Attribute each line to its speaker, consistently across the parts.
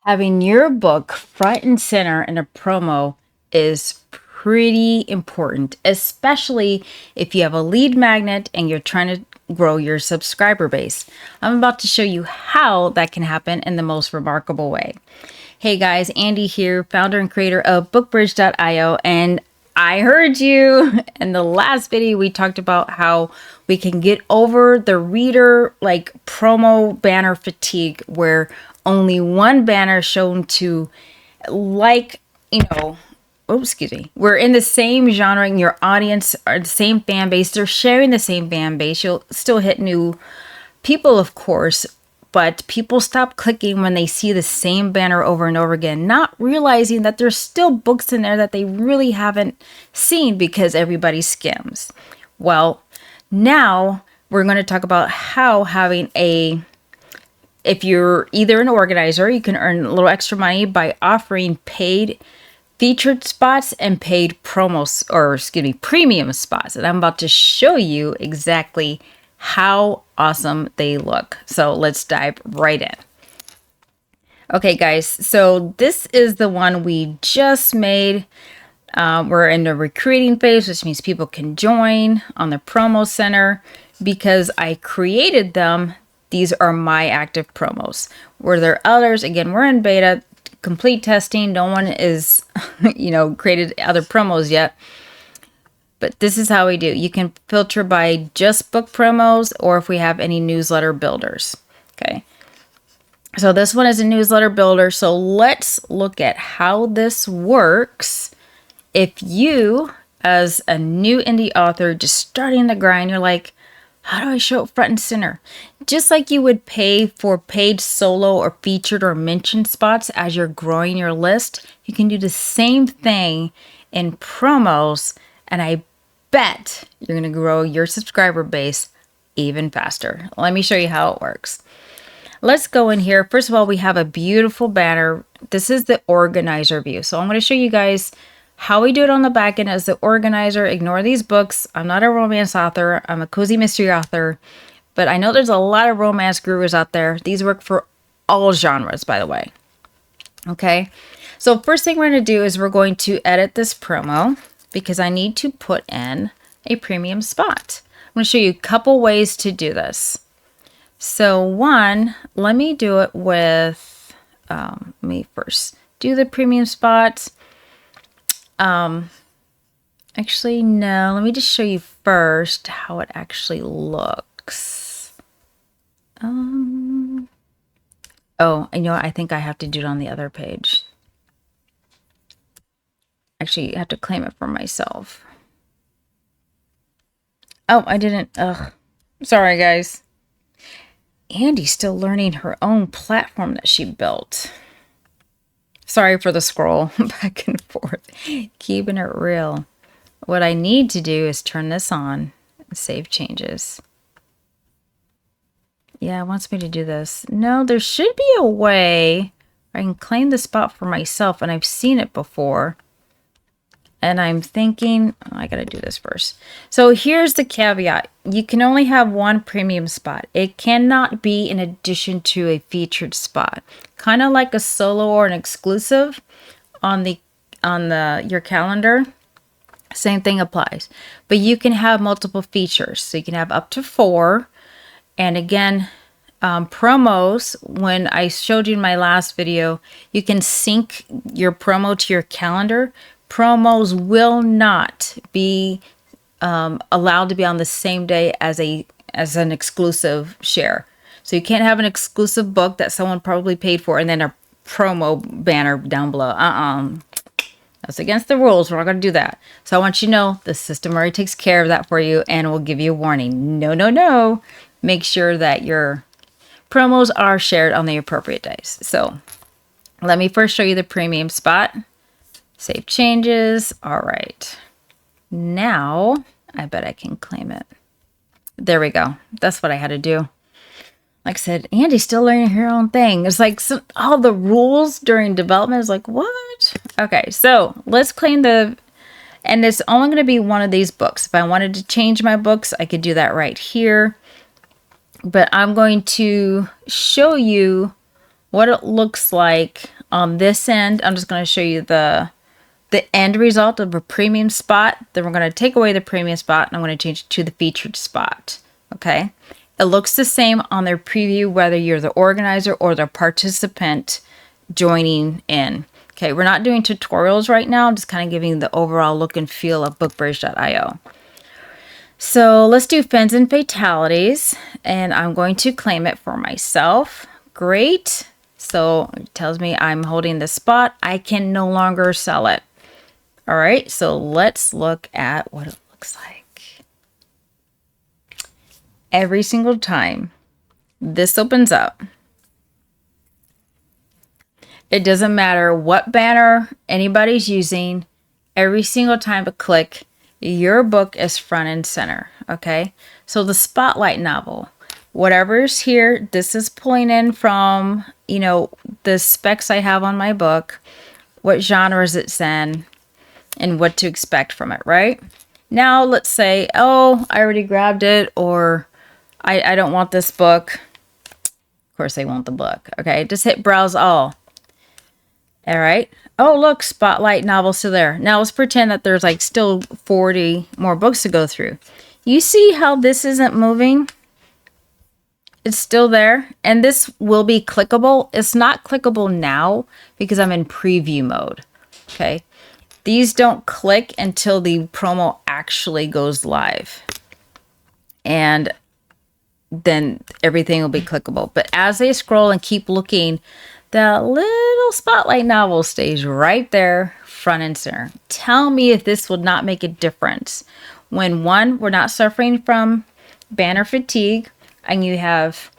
Speaker 1: Having your book front and center in a promo is pretty important, especially if you have a lead magnet and you're trying to grow your subscriber base. I'm about to show you how that can happen in the most remarkable way. Hey guys, Andy here, founder and creator of bookbridge.io, and I heard you in the last video. We talked about how we can get over the reader promo banner fatigue, where only one banner is shown to we're in the same genre and your audience are the same fan base. They're sharing the same fan base. You'll still hit new people, of course, but people stop clicking when they see the same banner over and over again, not realizing that there's still books in there that they really haven't seen because everybody skims. Well, now we're going to talk about how if you're either an organizer, you can earn a little extra money by offering paid featured spots and paid promos, or premium spots. And I'm about to show you exactly how awesome they look. So let's dive right in. Okay, guys, so this is the one we just made. We're in the recruiting phase, which means people can join on the promo center. Because I created them, these are my active promos. Were there others? Again, we're in beta, complete testing. No one is, created other promos yet. But this is how we do. You can filter by just book promos or if we have any newsletter builders. Okay. So this one is a newsletter builder. So let's look at how this works. If you, as a new indie author, just starting the grind, you're like, how do I show up front and center? Just like you would pay for paid solo or featured or mentioned spots as you're growing your list, you can do the same thing in promos. And I bet you're going to grow your subscriber base even faster. Let me show you how it works. Let's go in here. First of all, we have a beautiful banner. This is the organizer view. So I'm going to show you guys how we do it on the back end as the organizer. Ignore these books. I'm not a romance author. I'm a cozy mystery author. But I know there's a lot of romance gurus out there. These work for all genres, by the way. Okay. So first thing we're going to do is we're going to edit this promo, because I need to put in a premium spot. I'm going to show you a couple ways to do this. So one, let me do it with, let me first do the premium spot. Actually, no, let me just show you first how it actually looks. Oh, I think I have to do it on the other page. Actually, I have to claim it for myself. Oh, I didn't. Ugh. Sorry, guys. Andy's still learning her own platform that she built. Sorry for the scroll back and forth. Keeping it real. What I need to do is turn this on and save changes. Yeah, it wants me to do this. No, there should be a way I can claim the spot for myself, and I've seen it before. And I'm thinking, I gotta do this first. So here's the caveat. You can only have one premium spot. It cannot be in addition to a featured spot. Kind of like a solo or an exclusive on your calendar. Same thing applies. But you can have multiple features. So you can have up to 4. And again, promos, when I showed you in my last video, you can sync your promo to your calendar. Promos will not be allowed to be on the same day as an exclusive share. So you can't have an exclusive book that someone probably paid for and then a promo banner down below. That's against the rules. We're not going to do that. So I want you to know the system already takes care of that for you and will give you a warning. No. Make sure that your promos are shared on the appropriate days. So let me first show you the premium spot. Save changes. All right. Now, I bet I can claim it. There we go. That's what I had to do. Like I said, Andy's still learning her own thing. It's like all the rules during development is like, what? Okay, so let's claim and it's only going to be one of these books. If I wanted to change my books, I could do that right here. But I'm going to show you what it looks like on this end. I'm just going to show you the end result of a premium spot. Then we're going to take away the premium spot and I'm going to change it to the featured spot. Okay. It looks the same on their preview, whether you're the organizer or the participant joining in. Okay. We're not doing tutorials right now. I'm just kind of giving the overall look and feel of bookbridge.io. So let's do fins and fatalities, and I'm going to claim it for myself. Great. So it tells me I'm holding the spot. I can no longer sell it. All right, so let's look at what it looks like. Every single time this opens up, it doesn't matter what banner anybody's using, every single time I click, your book is front and center, okay? So the spotlight novel, whatever's here, this is pulling in from, the specs I have on my book, what genres it's in, and what to expect from it, right? Now, let's say, oh, I already grabbed it, or I don't want this book. Of course, they want the book, okay? Just hit Browse All. All right. Oh, look, Spotlight novel still there. Now, let's pretend that there's like still 40 more books to go through. You see how this isn't moving? It's still there, and this will be clickable. It's not clickable now because I'm in preview mode, okay? These don't click until the promo actually goes live. And then everything will be clickable. But as they scroll and keep looking, the little spotlight novel stays right there, front and center. Tell me if this would not make a difference. When one, we're not suffering from banner fatigue, and you have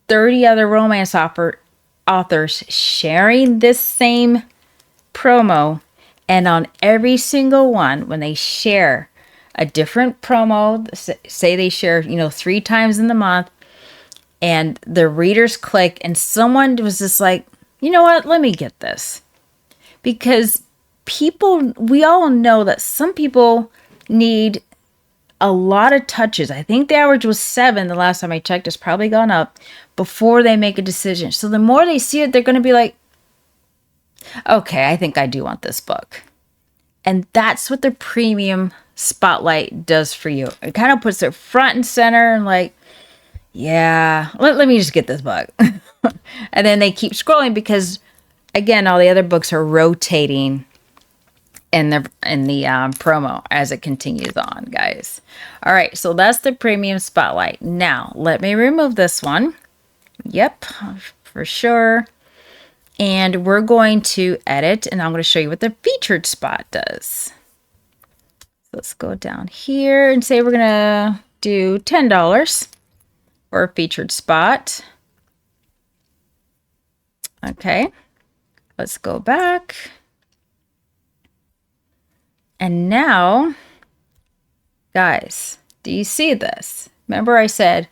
Speaker 1: 30 other romance authors sharing this same promo, and on every single one, when they share a different promo, say they share, 3 times in the month, and the readers click, and someone was just like, you know what, let me get this. Because we all know that some people need a lot of touches. I think the average was 7 the last time I checked. It's probably gone up before they make a decision. So the more they see it, they're going to be like, okay, I think I do want this book. And that's what the premium spotlight does for you. It kind of puts it front and center and like, yeah, let me just get this book. And then they keep scrolling because, again, all the other books are rotating in the promo as it continues on, guys. All right, so that's the premium spotlight. Now, let me remove this one. Yep, for sure. And we're going to edit, and I'm going to show you what the featured spot does. So let's go down here and say we're going to do $10 for a featured spot. Okay, let's go back. And now, guys, do you see this? Remember I said,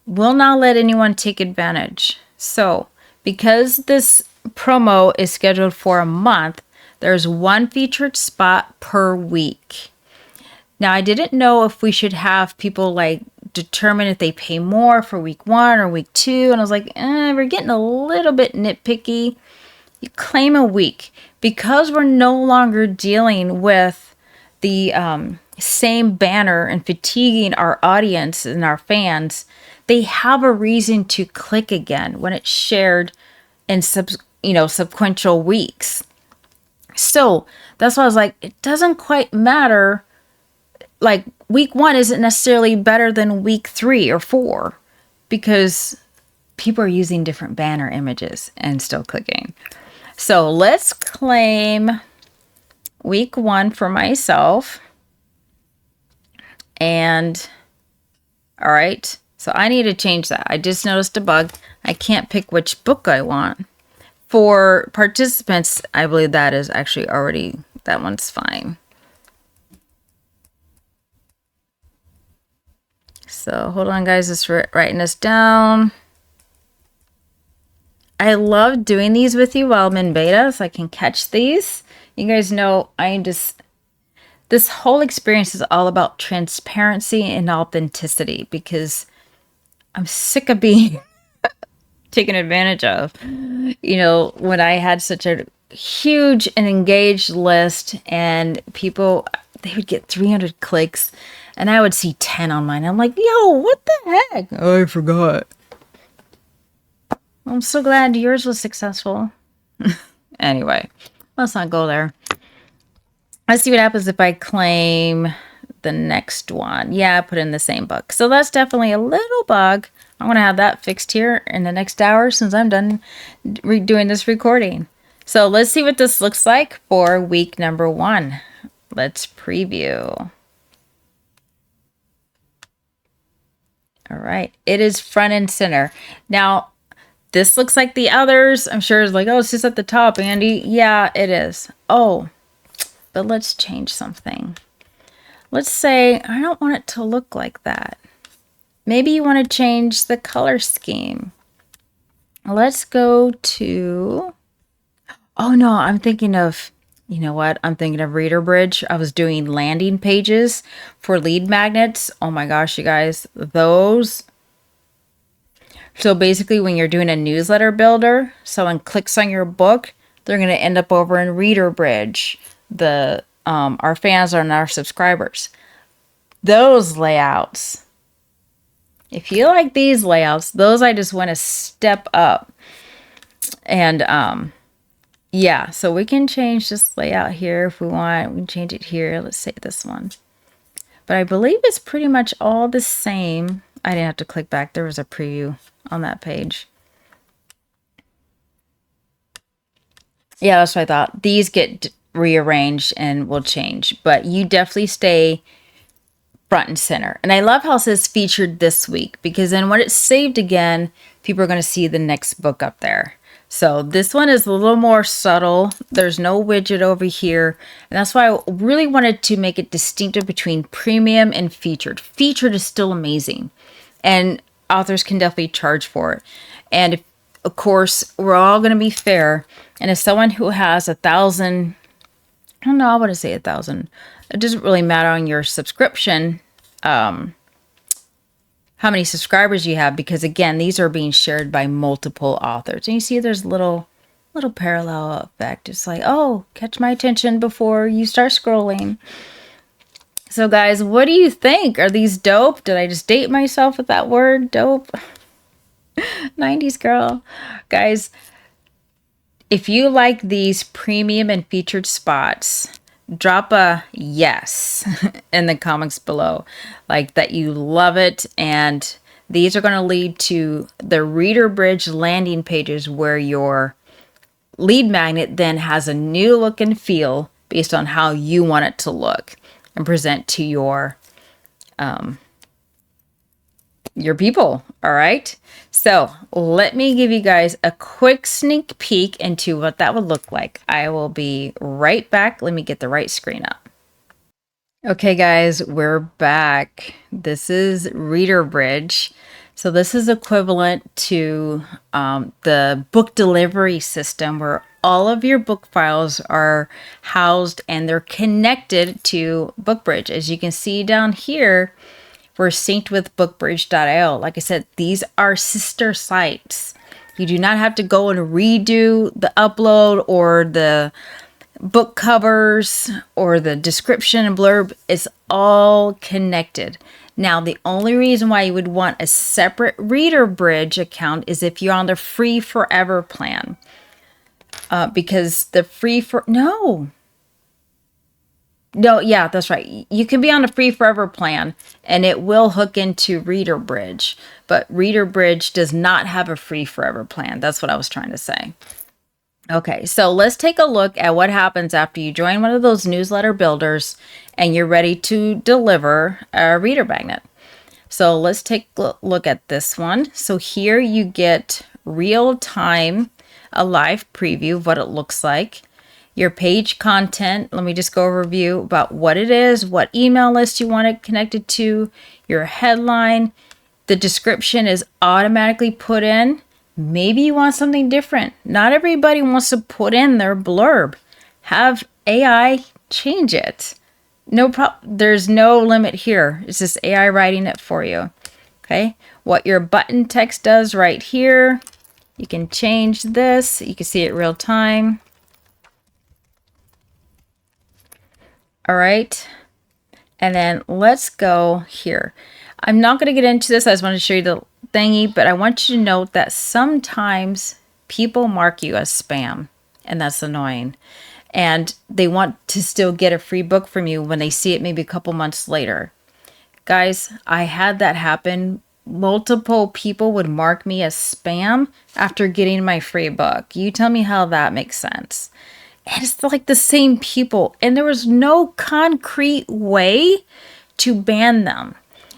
Speaker 1: will not let anyone take advantage. So, because this promo is scheduled for a month, there's one featured spot per week. Now, I didn't know if we should have people like determine if they pay more for week 1 or week 2. And I was like, we're getting a little bit nitpicky. You claim a week. Because we're no longer dealing with the same banner and fatiguing our audience and our fans, they have a reason to click again when it's shared in subsequential weeks. So that's why I was like, it doesn't quite matter. Like week 1 isn't necessarily better than week 3 or 4 because people are using different banner images and still clicking. So let's claim week 1 for myself. And all right, so I need to change that. I just noticed a bug. I can't pick which book I want. For participants, I believe that is actually already, that one's fine. So hold on, guys, just writing this down. I love doing these with you while I'm in beta, so I can catch these. You guys know this whole experience is all about transparency and authenticity because I'm sick of being taken advantage of. You know, when I had such a huge and engaged list and people, they would get 300 clicks and I would see 10 on mine. I'm like, yo, what the heck? Oh, I forgot. I'm so glad yours was successful. Anyway, let's not go there. Let's see what happens if I claim the next one. Yeah, I put in the same book. So that's definitely a little bug. I'm going to have that fixed here in the next hour since I'm done doing this recording. So let's see what this looks like for week number 1. Let's preview. All right. It is front and center. Now, this looks like the others. I'm sure it's like, oh, it's just at the top, Andy. Yeah, it is. Oh, but let's change something. Let's say I don't want it to look like that. Maybe you want to change the color scheme. Let's go to, oh no, I'm thinking of, you know what? I'm thinking of Reader Bridge. I was doing landing pages for lead magnets. Oh my gosh, you guys, those. So basically when you're doing a newsletter builder, someone clicks on your book, they're going to end up over in Reader Bridge. Our fans are our subscribers. Those layouts. If you like these layouts, those I just want to step up. And yeah, so we can change this layout here if we want. We can change it here. Let's say this one. But I believe it's pretty much all the same. I didn't have to click back. There was a preview on that page. Yeah, that's what I thought. These get rearranged and will change. But you definitely stay front and center. And I love how it says featured this week, because then when it's saved again, people are going to see the next book up there. So this one is a little more subtle. There's no widget over here. And that's why I really wanted to make it distinctive between premium and featured. Featured is still amazing. And authors can definitely charge for it. And if, of course, we're all going to be fair. And if someone who has 1,000, I don't know, I want to say 1,000. It doesn't really matter on your subscription, how many subscribers you have, because again, these are being shared by multiple authors. And you see there's little parallel effect. It's like, oh, catch my attention before you start scrolling. So guys, what do you think? Are these dope? Did I just date myself with that word, dope? 90s girl. Guys, if you like these premium and featured spots, drop a yes in the comments below, like that you love it. And these are going to lead to the Reader Bridge landing pages where your lead magnet then has a new look and feel based on how you want it to look and present to your people. All right. So let me give you guys a quick sneak peek into what that would look like. I will be right back. Let me get the right screen up. Okay, guys, we're back. This is Reader Bridge. So this is equivalent to the book delivery system where all of your book files are housed and they're connected to BookBridge. As you can see down here, we're synced with bookbridge.io. Like I said, these are sister sites. You do not have to go and redo the upload or the book covers or the description and blurb. It's all connected. Now, the only reason why you would want a separate Reader Bridge account is if you're on the free forever plan. Because the free for... No, yeah, that's right. You can be on a free forever plan and it will hook into Reader Bridge. But Reader Bridge does not have a free forever plan. That's what I was trying to say. Okay, so let's take a look at what happens after you join one of those newsletter builders and you're ready to deliver a reader magnet. So let's take a look at this one. So here you get real time, a live preview of what it looks like. Your page content, let me just go over a review about what it is, what email list you want it connected to, your headline. The description is automatically put in. Maybe you want something different. Not everybody wants to put in their blurb. Have AI change it. No problem. There's no limit here. It's just AI writing it for you. Okay. What your button text does right here. You can change this. You can see it real time. All right. And then let's go here. I'm not going to get into this. I just want to show you the thingy, but I want you to note that sometimes people mark you as spam, and that's annoying. And they want to still get a free book from you when they see it maybe a couple months later. Guys, I had that happen. Multiple people would mark me as spam after getting my free book. You tell me how that makes sense. And it's like the same people, and there was no concrete way to ban them.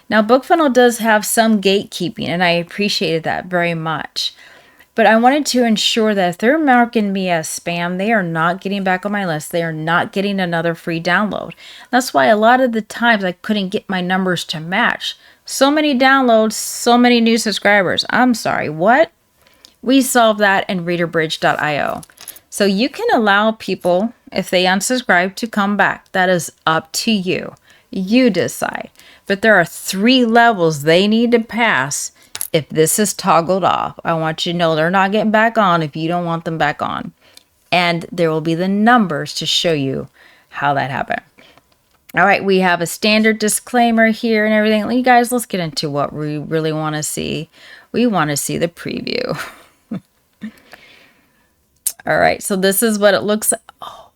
Speaker 1: Now, BookFunnel does have some gatekeeping, and I appreciated that very much. But I wanted to ensure that if they're marking me as spam, they are not getting back on my list. They are not getting another free download. That's why a lot of the times I couldn't get my numbers to match. So many downloads, so many new subscribers. I'm sorry, what? We solved that in readerbridge.io. So you can allow people, if they unsubscribe, to come back. That is up to you. You decide. But there are 3 levels they need to pass if this is toggled off. I want you to know they're not getting back on if you don't want them back on. And there will be the numbers to show you how that happened. All right, we have a standard disclaimer here and everything. You guys, let's get into what we really want to see. We want to see the preview. All right, so this is what it looks like. Oh,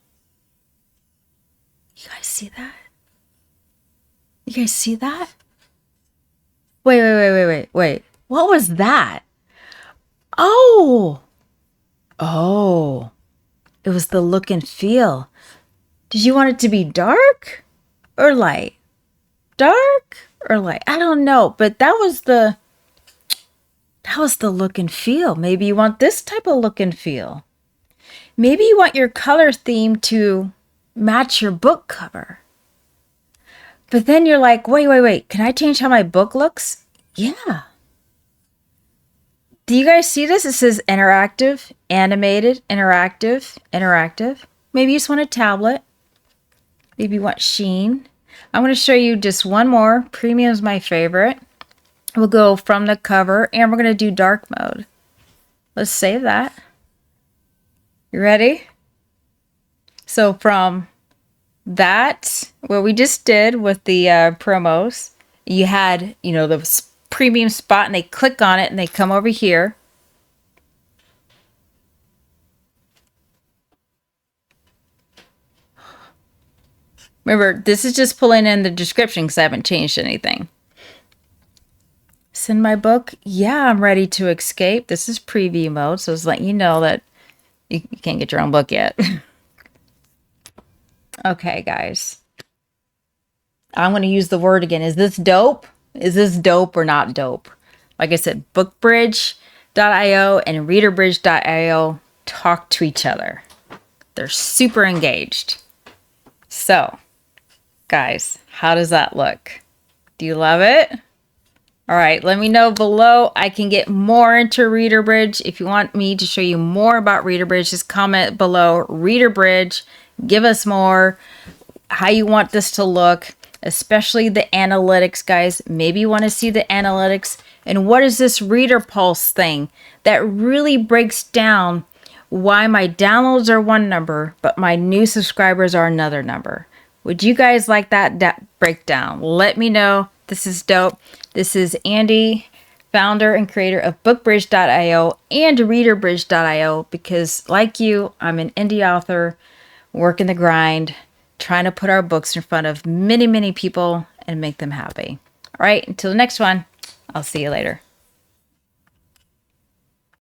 Speaker 1: you guys see that? You guys see that? Wait. What was that? Oh, it was the look and feel. Did you want it to be dark or light? Dark or light? I don't know, but that was the look and feel. Maybe you want this type of look and feel. Maybe you want your color theme to match your book cover. But then you're like, wait. Can I change how my book looks? Yeah. Do you guys see this? It says interactive, animated, interactive. Maybe you just want a tablet. Maybe you want sheen. I'm going to show you just one more. Premium is my favorite. We'll go from the cover, and we're going to do dark mode. Let's save that. You ready? So from that, what we just did with the promos, you had, the premium spot, and they click on it and they come over here. Remember, this is just pulling in the description because I haven't changed anything. Send my book. Yeah, I'm ready to escape. This is preview mode, so it's letting you know that you can't get your own book yet. Okay, guys. I'm going to use the word again. Is this dope? Is this dope or not dope? Like I said, bookbridge.io and readerbridge.io talk to each other. They're super engaged. So, guys, how does that look? Do you love it? All right, let me know below. I can get more into ReaderBridge. If you want me to show you more about ReaderBridge, just comment below ReaderBridge. Give us more, how you want this to look, especially the analytics, guys. Maybe you want to see the analytics. And what is this Reader Pulse thing that really breaks down why my downloads are one number, but my new subscribers are another number? Would you guys like that breakdown? Let me know. This is dope. This is Andy, founder and creator of bookbridge.io and readerbridge.io, because like you, I'm an indie author, working the grind, trying to put our books in front of many, many people and make them happy. All right, until the next one, I'll see you later.